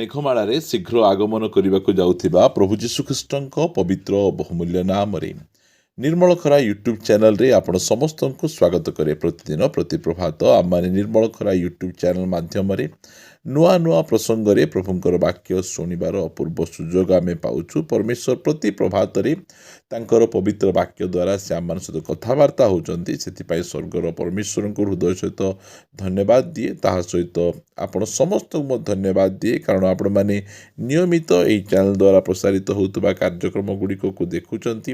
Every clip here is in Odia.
ମେଘମାଳାରେ ଶୀଘ୍ର ଆଗମନ କରିବାକୁ ଯାଉଥିବା ପ୍ରଭୁ ଯୀଶୁଖ୍ରୀଷ୍ଟଙ୍କ ପବିତ୍ର ବହୁମୂଲ୍ୟ ନାମରେ ନିର୍ମଳ ଖରା ୟୁଟ୍ୟୁବ୍ ଚ୍ୟାନେଲରେ ଆପଣ ସମସ୍ତଙ୍କୁ ସ୍ୱାଗତ କରେ। ପ୍ରତିଦିନ ପ୍ରତି ପ୍ରଭାତ ଆମମାନେ ନିର୍ମଳ ଖରା ୟୁଟ୍ୟୁବ୍ ଚ୍ୟାନେଲ ମାଧ୍ୟମରେ ନୂଆ ନୂଆ ପ୍ରସଙ୍ଗରେ ପ୍ରଭୁଙ୍କର ବାକ୍ୟ ଶୁଣିବାର ଅପୂର୍ବ ସୁଯୋଗ ଆମେ ପାଉଛୁ। ପରମେଶ୍ୱର ପ୍ରତି ପ୍ରଭାତରେ ତାଙ୍କର ପବିତ୍ର ବାକ୍ୟ ଦ୍ୱାରା ସେ ଆମମାନଙ୍କ ସହିତ କଥାବାର୍ତ୍ତା ହେଉଛନ୍ତି। ସେଥିପାଇଁ ସ୍ୱର୍ଗର ପରମେଶ୍ୱରଙ୍କୁ ହୃଦୟ ସହିତ ଧନ୍ୟବାଦ ଦିଏ। ତାହା ସହିତ ଆପଣ ସମସ୍ତଙ୍କୁ ମଧ୍ୟ ଧନ୍ୟବାଦ ଦିଏ, କାରଣ ଆପଣମାନେ ନିୟମିତ ଏହି ଚ୍ୟାନେଲ ଦ୍ୱାରା ପ୍ରସାରିତ ହେଉଥିବା କାର୍ଯ୍ୟକ୍ରମ ଗୁଡ଼ିକକୁ ଦେଖୁଛନ୍ତି।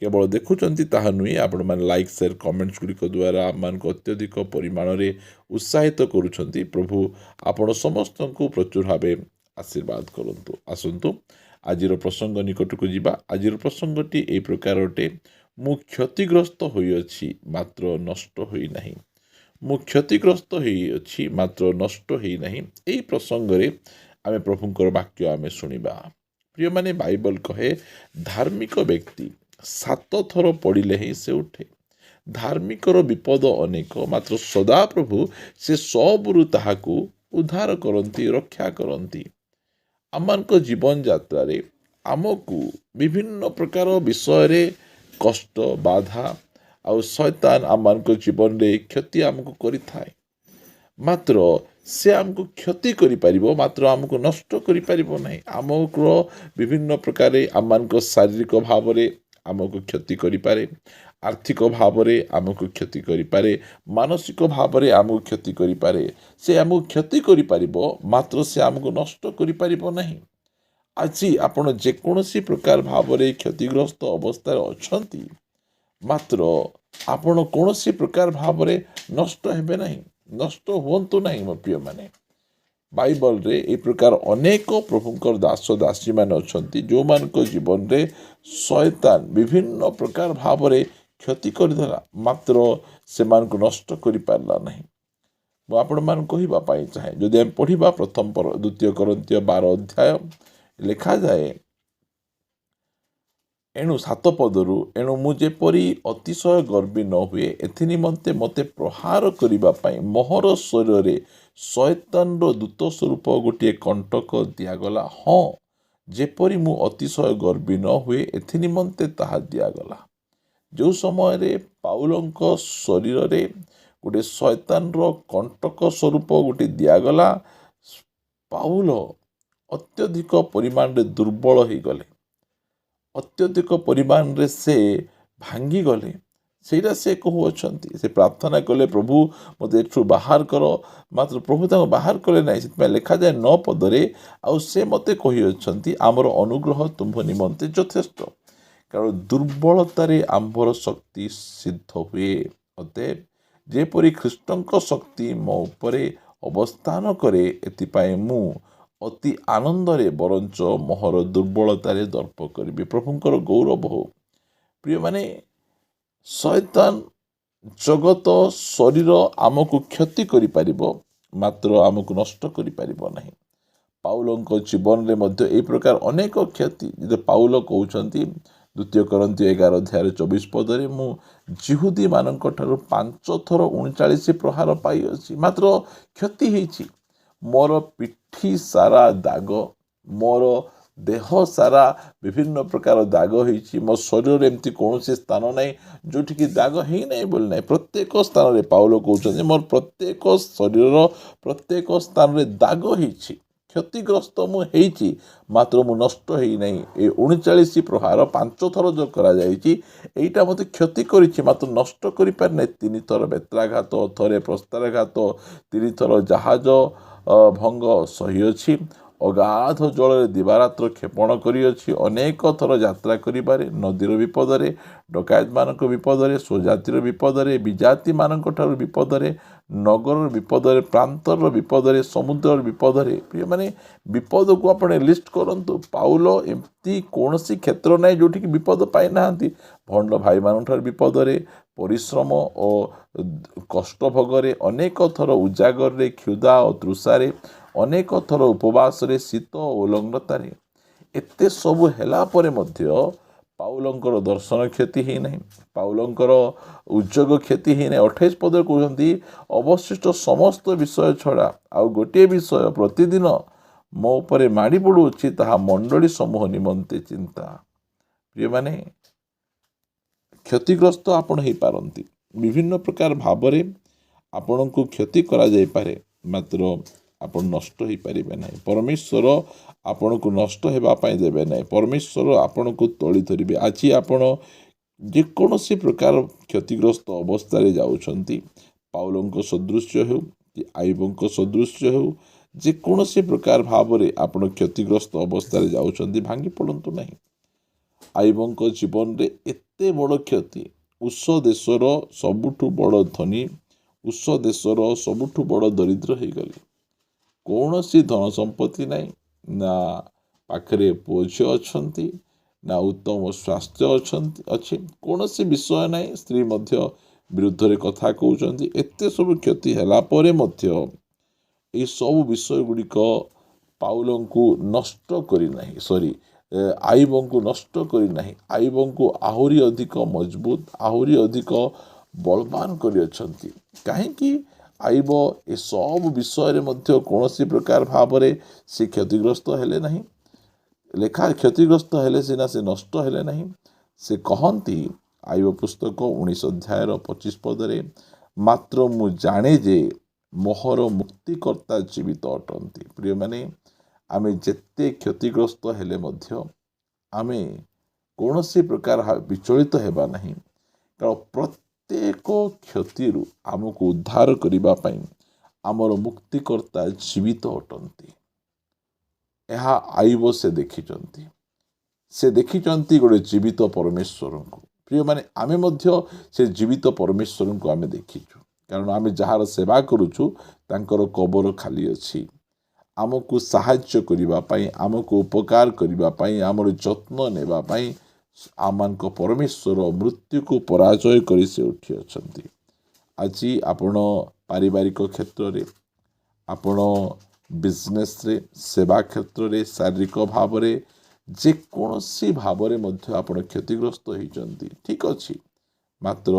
କେବଳ ଦେଖୁଛନ୍ତି ତାହା ନୁହେଁ, ଆପଣମାନେ ଲାଇକ୍ ସେୟାର କମେଣ୍ଟସ୍ ଗୁଡ଼ିକ ଦ୍ୱାରା ଆମମାନଙ୍କୁ ଅତ୍ୟଧିକ ପରିମାଣରେ ଉତ୍ସାହିତ କରୁଛନ୍ତି। ପ୍ରଭୁ ଆପଣ ସମସ୍ତଙ୍କୁ ପ୍ରଚୁର ଭାବେ ଆଶୀର୍ବାଦ କରନ୍ତୁ। ଆସନ୍ତୁ ଆଜିର ପ୍ରସଙ୍ଗ ନିକଟକୁ ଯିବା। ଆଜିର ପ୍ରସଙ୍ଗଟି ଏହି ପ୍ରକାର ଅଟେ, ମୁଁ କ୍ଷତିଗ୍ରସ୍ତ ହୋଇଅଛି ମାତ୍ର ନଷ୍ଟ ହୋଇନାହିଁ। ମୁଁ କ୍ଷତିଗ୍ରସ୍ତ ହୋଇଅଛି ମାତ୍ର ନଷ୍ଟ ହୋଇନାହିଁ। ଏହି ପ୍ରସଙ୍ଗରେ ଆମେ ପ୍ରଭୁଙ୍କର ବାକ୍ୟ ଆମେ ଶୁଣିବା। ପ୍ରିୟମାନେ, ବାଇବଲ କହେ ଧାର୍ମିକ ବ୍ୟକ୍ତି 7 ଥର ପଡ଼ିଲେ ହିଁ ସେ ଉଠେ। ଧାର୍ମିକର ବିପଦ ଅନେକ, ମାତ୍ର ସଦାପ୍ରଭୁ ସେ ସବୁରୁ ତାହାକୁ ଉଦ୍ଧାର କରନ୍ତି, ରକ୍ଷା କରନ୍ତି। ଆମମାନଙ୍କ ଜୀବନ ଯାତ୍ରାରେ ଆମକୁ ବିଭିନ୍ନ ପ୍ରକାର ବିଷୟରେ କଷ୍ଟ, ବାଧା ଆଉ ଶୈତାନ ଆମମାନଙ୍କ ଜୀବନରେ କ୍ଷତି ଆମକୁ କରିଥାଏ। ମାତ୍ର ସେ ଆମକୁ କ୍ଷତି କରିପାରିବ, ମାତ୍ର ଆମକୁ ନଷ୍ଟ କରିପାରିବ ନାହିଁ। ଆମକୁ ବିଭିନ୍ନ ପ୍ରକାର ଆମମାନଙ୍କ ଶାରୀରିକ ଭାବରେ ଆମକୁ କ୍ଷତି କରିପାରେ, ଆର୍ଥିକ ଭାବରେ ଆମକୁ କ୍ଷତି କରିପାରେ, ମାନସିକ ଭାବରେ ଆମକୁ କ୍ଷତି କରିପାରେ। ସେ ଆମକୁ କ୍ଷତି କରିପାରିବ, ମାତ୍ର ସେ ଆମକୁ ନଷ୍ଟ କରିପାରିବ ନାହିଁ। ଆଜି ଆପଣ ଯେକୌଣସି ପ୍ରକାର ଭାବରେ କ୍ଷତିଗ୍ରସ୍ତ ଅବସ୍ଥାରେ ଅଛନ୍ତି, ମାତ୍ର ଆପଣ କୌଣସି ପ୍ରକାର ଭାବରେ ନଷ୍ଟ ହେବେ ନାହିଁ, ନଷ୍ଟ ହୁଅନ୍ତୁ ନାହିଁ। ମୋ ପ୍ରିୟମାନେ, ବାଇବଲରେ ଏହି ପ୍ରକାର ଅନେକ ପ୍ରଭୁଙ୍କର ଦାସ ଦାସୀମାନେ ଅଛନ୍ତି ଯେଉଁମାନଙ୍କ ଜୀବନରେ ଶୟତାନ ବିଭିନ୍ନ ପ୍ରକାର ଭାବରେ କ୍ଷତି କରିଦେଲା, ମାତ୍ର ସେମାନଙ୍କୁ ନଷ୍ଟ କରିପାରିଲା ନାହିଁ। ମୁଁ ଆପଣମାନଙ୍କୁ କହିବା ପାଇଁ ଚାହେଁ, ଯଦି ଆମେ ପଢ଼ିବା ପ୍ରଥମ 2 କରିନ୍ଥୀୟ 12 ଅଧ୍ୟାୟ, ଲେଖାଯାଏ ଏଣୁ 7 ପଦରୁ, ଏଣୁ ମୁଁ ଯେପରି ଅତିଶୟ ଗର୍ବୀ ନ ହୁଏ ଏଥିନିମନ୍ତେ ମୋତେ ପ୍ରହାର କରିବା ପାଇଁ ମୋହର ଶରୀରରେ ଶୟତାନର ଦୂତ ସ୍ୱରୂପ ଗୋଟିଏ କଣ୍ଟକ ଦିଆଗଲା। ହଁ, ଯେପରି ମୁଁ ଅତିଶୟ ଗର୍ବୀ ନ ହୁଏ ଏଥିନିମନ୍ତେ ତାହା ଦିଆଗଲା। ଯେଉଁ ସମୟରେ ପାଉଲଙ୍କ ଶରୀରରେ ଗୋଟିଏ ଶୟତାନର କଣ୍ଟକ ସ୍ୱରୂପ ଗୋଟିଏ ଦିଆଗଲା, ପାଉଲ ଅତ୍ୟଧିକ ପରିମାଣରେ ଦୁର୍ବଳ ହୋଇଗଲେ, ଅତ୍ୟଧିକ ପରିମାଣରେ ସେ ଭାଙ୍ଗିଗଲେ। ସେଇଟା ସେ କହୁଅଛନ୍ତି। ସେ ପ୍ରାର୍ଥନା କଲେ, ପ୍ରଭୁ ମୋତେ ଏଠୁ ବାହାର କର, ମାତ୍ର ପ୍ରଭୁ ତାଙ୍କୁ ବାହାର କଲେ ନାହିଁ। ସେଥିପାଇଁ ଲେଖାଯାଏ 9 ପଦରେ, ଆଉ ସେ ମୋତେ କହିଅଛନ୍ତି ଆମର ଅନୁଗ୍ରହ ତୁମ୍ଭ ନିମନ୍ତେ ଯଥେଷ୍ଟ, କାରଣ ଦୁର୍ବଳତାରେ ଆମ୍ଭର ଶକ୍ତି ସିଦ୍ଧ ହୁଏ। ଅତଏବ ଯେପରି ଖ୍ରୀଷ୍ଟଙ୍କ ଶକ୍ତି ମୋ ଉପରେ ଅବସ୍ଥାନ କରେ, ଏଥିପାଇଁ ମୁଁ ଅତି ଆନନ୍ଦରେ ବରଞ୍ଚ ମୋହର ଦୁର୍ବଳତାରେ ଦର୍ପ କରିବି। ପ୍ରଭୁଙ୍କର ଗୌରବ ହଉ। ପ୍ରିୟମାନେ, ଶୟତାନ, ଜଗତ, ଶରୀର ଆମକୁ କ୍ଷତି କରିପାରିବ, ମାତ୍ର ଆମକୁ ନଷ୍ଟ କରିପାରିବ ନାହିଁ। ପାଉଲଙ୍କ ଜୀବନରେ ମଧ୍ୟ ଏହି ପ୍ରକାର ଅନେକ କ୍ଷତି, ଯଦି ପାଉଲ କହୁଛନ୍ତି 2 କରିନ୍ଥୀୟ 11 ଅଧ୍ୟାୟ 24 ପଦରେ, ମୁଁ ଯିହୁଦୀମାନଙ୍କ ଠାରୁ 5 ଥର 39 ପ୍ରହାର ପାଇଅଛି, ମାତ୍ର କ୍ଷତି ହେଇଛି। ମୋର ପିଠି ସାରା ଦାଗ, ମୋର ଦେହ ସାରା ବିଭିନ୍ନ ପ୍ରକାର ଦାଗ ହେଇଛି। ମୋ ଶରୀରରେ ଏମିତି କୌଣସି ସ୍ଥାନ ନାହିଁ ଯେଉଁଠିକି ଦାଗ ହେଇନାହିଁ ବୋଲି ନାହିଁ। ପ୍ରତ୍ୟେକ ସ୍ଥାନରେ ପାଉଲ କହୁଛନ୍ତି ମୋର ପ୍ରତ୍ୟେକ ଶରୀରର ପ୍ରତ୍ୟେକ ସ୍ଥାନରେ ଦାଗ ହେଇଛି। କ୍ଷତିଗ୍ରସ୍ତ ମୁଁ ହେଇଛି, ମାତ୍ର ମୁଁ ନଷ୍ଟ ହେଇନାହିଁ। ଏ 39 ପ୍ରହାର 5 ଥର ଯେଉଁ କରାଯାଇଛି, ଏଇଟା ମୋତେ କ୍ଷତି କରିଛି, ମାତ୍ର ନଷ୍ଟ କରିପାରିନାହିଁ। 3 ଥର ବେତ୍ରାଘାତ, ଥରେ ପ୍ରସ୍ତାରଘାତ, 3 ଥର ଜାହାଜ ଭଙ୍ଗ ସହିଅଛି। ଅଗାଧ ଜଳରେ ଦିବାରାତ୍ର କ୍ଷେପଣ କରିଅଛି। ଅନେକ ଥର ଯାତ୍ରା କରିବାରେ, ନଦୀର ବିପଦରେ, ଡକାୟତମାନଙ୍କ ବିପଦରେ, ସ୍ୱଜାତିର ବିପଦରେ, ବିଜାତିମାନଙ୍କ ଠାରୁ ବିପଦରେ, ନଗରର ବିପଦରେ, ପ୍ରାନ୍ତରର ବିପଦରେ, ସମୁଦ୍ରର ବିପଦରେ। ପ୍ରିୟମାନେ, ବିପଦକୁ ଆପଣ ଲିଷ୍ଟ କରନ୍ତୁ। ପାଉଲ ଏମିତି କୌଣସି କ୍ଷେତ୍ର ନାହିଁ ଯେଉଁଠିକି ବିପଦ ପାଇନାହାନ୍ତି। ଭଣ୍ଡ ଭାଇମାନଙ୍କ ଠାରୁ ବିପଦରେ, ପରିଶ୍ରମ ଓ କଷ୍ଟ ଭୋଗରେ, ଅନେକ ଥର ଉଜାଗରରେ, କ୍ଷୁଧା ଓ ତୃଷାରେ, ଅନେକ ଥର ଉପବାସରେ, ଶୀତ ଓ ଉଲଗ୍ନତାରେ। ଏତେ ସବୁ ହେଲା ପରେ ମଧ୍ୟ ପାଉଲଙ୍କର ଦର୍ଶନ କ୍ଷତି ହେଇନାହିଁ, ପାଉଲଙ୍କର ଉଦ୍ଯୋଗ କ୍ଷତି ହେଇନାହିଁ। 28 ପଦରେ କହୁଛନ୍ତି, ଅବଶିଷ୍ଟ ସମସ୍ତ ବିଷୟ ଛଡ଼ା ଆଉ ଗୋଟିଏ ବିଷୟ ପ୍ରତିଦିନ ମୋ ଉପରେ ମାଡ଼ି ପଡ଼ୁଅଛି ତାହା ମଣ୍ଡଳୀ ସମୂହ ନିମନ୍ତେ ଚିନ୍ତା। ପ୍ରିୟମାନେ, କ୍ଷତିଗ୍ରସ୍ତ ଆପଣ ହେଇପାରନ୍ତି। ବିଭିନ୍ନ ପ୍ରକାର ଭାବରେ ଆପଣଙ୍କୁ କ୍ଷତି କରାଯାଇପାରେ, ମାତ୍ର ଆପଣ ନଷ୍ଟ ହେଇପାରିବେ ନାହିଁ। ପରମେଶ୍ୱର ଆପଣଙ୍କୁ ନଷ୍ଟ ହେବା ପାଇଁ ଦେବେ ନାହିଁ। ପରମେଶ୍ୱର ଆପଣଙ୍କୁ ତୋଳି ଧରିବେ। ଆଜି ଆପଣ ଯେକୌଣସି ପ୍ରକାର କ୍ଷତିଗ୍ରସ୍ତ ଅବସ୍ଥାରେ ଯାଉଛନ୍ତି, ପାଉଲଙ୍କ ସଦୃଶ୍ୟ ହେଉ କି ଆଇବଙ୍କ ସଦୃଶ୍ୟ ହେଉ, ଯେକୌଣସି ପ୍ରକାର ଭାବରେ ଆପଣ କ୍ଷତିଗ୍ରସ୍ତ ଅବସ୍ଥାରେ ଯାଉଛନ୍ତି, ଭାଙ୍ଗି ପଡ଼ନ୍ତୁ ନାହିଁ। ଆଇବଙ୍କ ଜୀବନରେ ଏତେ ବଡ଼ କ୍ଷତି, ଉଷ ଦେଶର ସବୁଠୁ ବଡ଼ ଧନୀ, ଉଷ ଦେଶର ସବୁଠୁ ବଡ଼ ଦରିଦ୍ର ହେଇଗଲେ। କୌଣସି ଧନ ସମ୍ପତ୍ତି ନାହିଁ, ନା ପାଖରେ ପୁଅ ଝିଅ ଅଛନ୍ତି, ନା ଉତ୍ତମ ସ୍ୱାସ୍ଥ୍ୟ ଅଛି, କୌଣସି ବିଷୟ ନାହିଁ। ସ୍ତ୍ରୀ ମଧ୍ୟ ବିରୁଦ୍ଧରେ କଥା କହୁଛନ୍ତି। ଏତେ ସବୁ କ୍ଷତି ହେଲା ପରେ ମଧ୍ୟ ଏହି ସବୁ ବିଷୟ ଗୁଡ଼ିକ ପାଉଲଙ୍କୁ ନଷ୍ଟ କରିନାହିଁ, ଆଇବଙ୍କୁ ନଷ୍ଟ କରିନାହିଁ। ଆଇବଙ୍କୁ ଆହୁରି ଅଧିକ ମଜବୁତ, ଆହୁରି ଅଧିକ ବଳବାନ କରିଅଛନ୍ତି। କାହିଁକି? ଆଇବ ଏସବୁ ବିଷୟରେ ମଧ୍ୟ କୌଣସି ପ୍ରକାର ଭାବରେ ସେ କ୍ଷତିଗ୍ରସ୍ତ ହେଲେ ନାହିଁ। କ୍ଷତିଗ୍ରସ୍ତ ହେଲେ ସିନା ସେ ନଷ୍ଟ ହେଲେ ନାହିଁ। ସେ କହନ୍ତି ଆଇବ ପୁସ୍ତକ 19 ଅଧ୍ୟାୟର 25 ପଦରେ, ମାତ୍ର ମୁଁ ଜାଣେ ଯେ ମୋହର ମୁକ୍ତିକର୍ତ୍ତା ଜୀବିତ ଅଟନ୍ତି। ପ୍ରିୟମାନେ, ଆମେ ଯେତେ କ୍ଷତିଗ୍ରସ୍ତ ହେଲେ ମଧ୍ୟ ଆମେ କୌଣସି ପ୍ରକାର ବିଚଳିତ ହେବା ନାହିଁ, କାରଣ ପ୍ରତ୍ୟେକ କ୍ଷତିରୁ ଆମକୁ ଉଦ୍ଧାର କରିବା ପାଇଁ ଆମର ମୁକ୍ତିକର୍ତ୍ତା ଜୀବିତ ଅଟନ୍ତି। ଏହା ଆଇବ ସେ ଦେଖିଛନ୍ତି ଗୋଟେ ଜୀବିତ ପରମେଶ୍ୱରଙ୍କୁ। ପ୍ରିୟମାନେ, ଆମେ ମଧ୍ୟ ସେ ଜୀବିତ ପରମେଶ୍ୱରଙ୍କୁ ଆମେ ଦେଖିଛୁ, କାରଣ ଆମେ ଯାହାର ସେବା କରୁଛୁ ତାଙ୍କର କବର ଖାଲି ଅଛି। ଆମକୁ ସାହାଯ୍ୟ କରିବା ପାଇଁ, ଆମକୁ ଉପକାର କରିବା ପାଇଁ, ଆମର ଯତ୍ନ ନେବା ପାଇଁ ଆମମାନଙ୍କ ପରମେଶ୍ୱର ମୃତ୍ୟୁକୁ ପରାଜୟ କରି ସେ ଉଠି ଅଛନ୍ତି। ଆଜି ଆପଣ ପାରିବାରିକ କ୍ଷେତ୍ରରେ, ଆପଣ ବିଜନେସ୍ରେ, ସେବା କ୍ଷେତ୍ରରେ, ଶାରୀରିକ ଭାବରେ, ଯେକୌଣସି ଭାବରେ ମଧ୍ୟ ଆପଣ କ୍ଷତିଗ୍ରସ୍ତ ହେଇଛନ୍ତି, ଠିକ୍ ଅଛି, ମାତ୍ର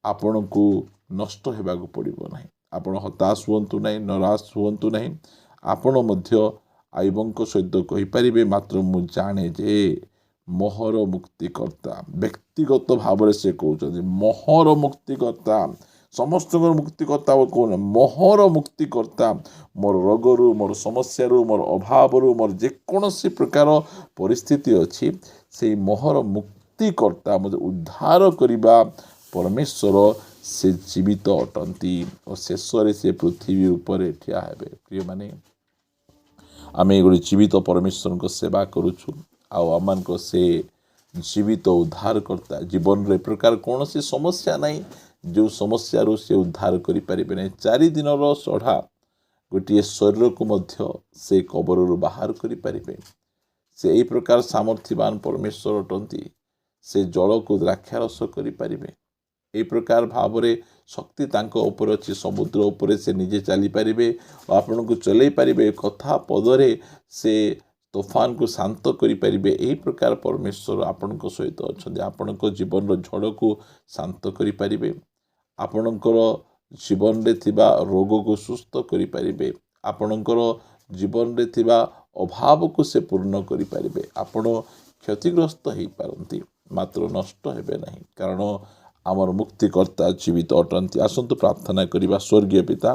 ଆପଣଙ୍କୁ ନଷ୍ଟ ହେବାକୁ ପଡ଼ିବ ନାହିଁ। ଆପଣ ହତାଶ ହୁଅନ୍ତୁ ନାହିଁ, ନିରାଶ ହୁଅନ୍ତୁ ନାହିଁ। ଆପଣ ମଧ୍ୟ ଆଇବଙ୍କ ସହିତ କହିପାରିବେ, ମାତ୍ର ମୁଁ ଜାଣେ ଯେ ମୋହର ମୁକ୍ତିକର୍ତ୍ତା। ବ୍ୟକ୍ତିଗତ ଭାବରେ ସେ କହୁଛନ୍ତି ମୋହର ମୁକ୍ତିକର୍ତ୍ତା, ସମସ୍ତଙ୍କର ମୁକ୍ତିକର୍ତ୍ତା କହୁନ, ମୋହର ମୁକ୍ତିକର୍ତ୍ତା। ମୋର ରୋଗରୁ, ମୋର ସମସ୍ୟାରୁ, ମୋର ଅଭାବରୁ, ମୋର ଯେକୌଣସି ପ୍ରକାର ପରିସ୍ଥିତି ଅଛି, ସେଇ ମୋହର ମୁକ୍ତିକର୍ତ୍ତା, ମୋତେ ଉଦ୍ଧାର କରିବା ପରମେଶ୍ୱର ସେ ଜୀବିତ ଅଟନ୍ତି ଓ ଶେଷରେ ସେ ପୃଥିବୀ ଉପରେ ଠିଆ ହେବେ। ପ୍ରିୟମାନେ, ଆମେ ଗୋଟେ ଜୀବିତ ପରମେଶ୍ୱରଙ୍କ ସେବା କରୁଛୁ, ଆଉ ଆମମାନଙ୍କ ସେ ଜୀବିତ ଉଦ୍ଧାରକର୍ତ୍ତା। ଜୀବନରେ ଏ ପ୍ରକାର କୌଣସି ସମସ୍ୟା ନାହିଁ ଯେଉଁ ସମସ୍ୟାରୁ ସେ ଉଦ୍ଧାର କରିପାରିବେ ନାହିଁ। 4 ଦିନର ସଢ଼ା ଗୋଟିଏ ଶରୀରକୁ ମଧ୍ୟ ସେ କବରରୁ ବାହାର କରିପାରିବେ। ସେ ଏହି ପ୍ରକାର ସାମର୍ଥ୍ୟବାନ ପରମେଶ୍ୱର ଅଟନ୍ତି। ସେ ଜଳକୁ ଦ୍ରାକ୍ଷାରସ କରିପାରିବେ। ଏହି ପ୍ରକାର ଭାବରେ ଶକ୍ତି ତାଙ୍କ ଉପରେ ଅଛି। ସମୁଦ୍ର ଉପରେ ସେ ନିଜେ ଚାଲିପାରିବେ ଓ ଆପଣଙ୍କୁ ଚଲେଇ ପାରିବେ। କଥା ପଦରେ ସେ ତୋଫାନକୁ ଶାନ୍ତ କରିପାରିବେ। ଏହି ପ୍ରକାର ପରମେଶ୍ୱର ଆପଣଙ୍କ ସହିତ ଅଛନ୍ତି। ଆପଣଙ୍କ ଜୀବନର ଝଡ଼କୁ ଶାନ୍ତ କରିପାରିବେ। ଆପଣଙ୍କର ଜୀବନରେ ଥିବା ରୋଗକୁ ସୁସ୍ଥ କରିପାରିବେ। ଆପଣଙ୍କର ଜୀବନରେ ଥିବା ଅଭାବକୁ ସେ ପୂର୍ଣ୍ଣ କରିପାରିବେ। ଆପଣ କ୍ଷତିଗ୍ରସ୍ତ ହେଇପାରନ୍ତି, ମାତ୍ର ନଷ୍ଟ ହେବେ ନାହିଁ, କାରଣ ଆମର ମୁକ୍ତିକର୍ତ୍ତା ଜୀବିତ ଅଟନ୍ତି। ଆସନ୍ତୁ ପ୍ରାର୍ଥନା କରିବା। ସ୍ୱର୍ଗୀୟ ପିତା,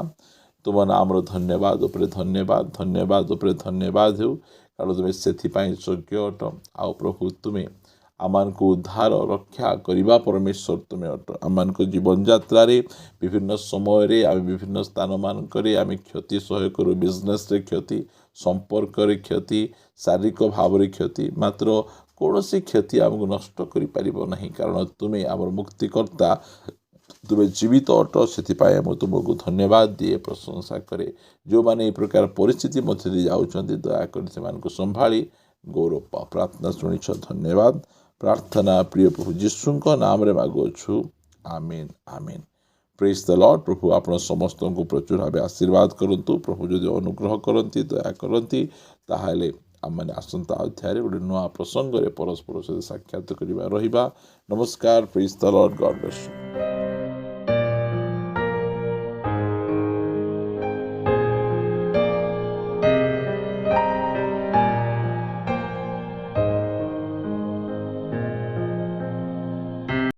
ତୁମ ନାମର ଧନ୍ୟବାଦ ଉପରେ ଧନ୍ୟବାଦ, ଧନ୍ୟବାଦ ଉପରେ ଧନ୍ୟବାଦ ହେଉ, କାରଣ ତୁମେ ସେଥିପାଇଁ ଯୋଗ୍ୟ ଅଟ। ଆଉ ପ୍ରଭୁ, ତୁମେ ଆମମାନଙ୍କୁ ଉଦ୍ଧାର ରକ୍ଷା କରିବା ପରମେଶ୍ୱର ତୁମେ ଅଟ। ଆମମାନଙ୍କ ଜୀବନଯାତ୍ରାରେ ବିଭିନ୍ନ ସମୟରେ ଆମେ ବିଭିନ୍ନ ସ୍ଥାନମାନଙ୍କରେ ଆମେ କ୍ଷତି ସହ୍ୟ କରୁ। ବିଜନେସ୍ରେ କ୍ଷତି, ସମ୍ପର୍କରେ କ୍ଷତି, ଶାରୀରିକ ଭାବରେ କ୍ଷତି, ମାତ୍ର କୌଣସି କ୍ଷତି ଆମକୁ ନଷ୍ଟ କରିପାରିବ ନାହିଁ, କାରଣ ତୁମେ ଆମର ମୁକ୍ତିକର୍ତ୍ତା, ତୁମେ ଜୀବିତ ଅଟ। ସେଥିପାଇଁ ମୁଁ ତୁମକୁ ଧନ୍ୟବାଦ ଦିଏ, ପ୍ରଶଂସା କରେ। ଯେଉଁମାନେ ଏହି ପ୍ରକାର ପରିସ୍ଥିତି ମଧ୍ୟରେ ଯାଉଛନ୍ତି, ଦୟାକରି ସେମାନଙ୍କୁ ସମ୍ଭାଳି ଗୌରବ ପାଅ। ପ୍ରାର୍ଥନା ଶୁଣିଛ, ଧନ୍ୟବାଦ। ପ୍ରାର୍ଥନା ପ୍ରିୟ ପ୍ରଭୁ ଯୀଶୁଙ୍କ ନାମରେ ମାଗୁଅଛୁ, ଆମିନ୍, ଆମିନ୍। ପ୍ରେଜ୍ ଦ ଲର୍ଡ। ପ୍ରଭୁ ଆପଣ ସମସ୍ତଙ୍କୁ ପ୍ରଚୁର ଭାବେ ଆଶୀର୍ବାଦ କରନ୍ତୁ। ପ୍ରଭୁ ଯଦି ଅନୁଗ୍ରହ କରନ୍ତି, ଦୟା କରନ୍ତି, ତାହେଲେ ଆମମାନେ ଆସନ୍ତା ଅଧ୍ୟାୟରେ ଗୋଟେ ନୂଆ ପ୍ରସଙ୍ଗରେ ପରସ୍ପର ସହିତ ସାକ୍ଷାତ କରିବା ରହିବା। ନମସ୍କାର। Praise the Lord. God bless you.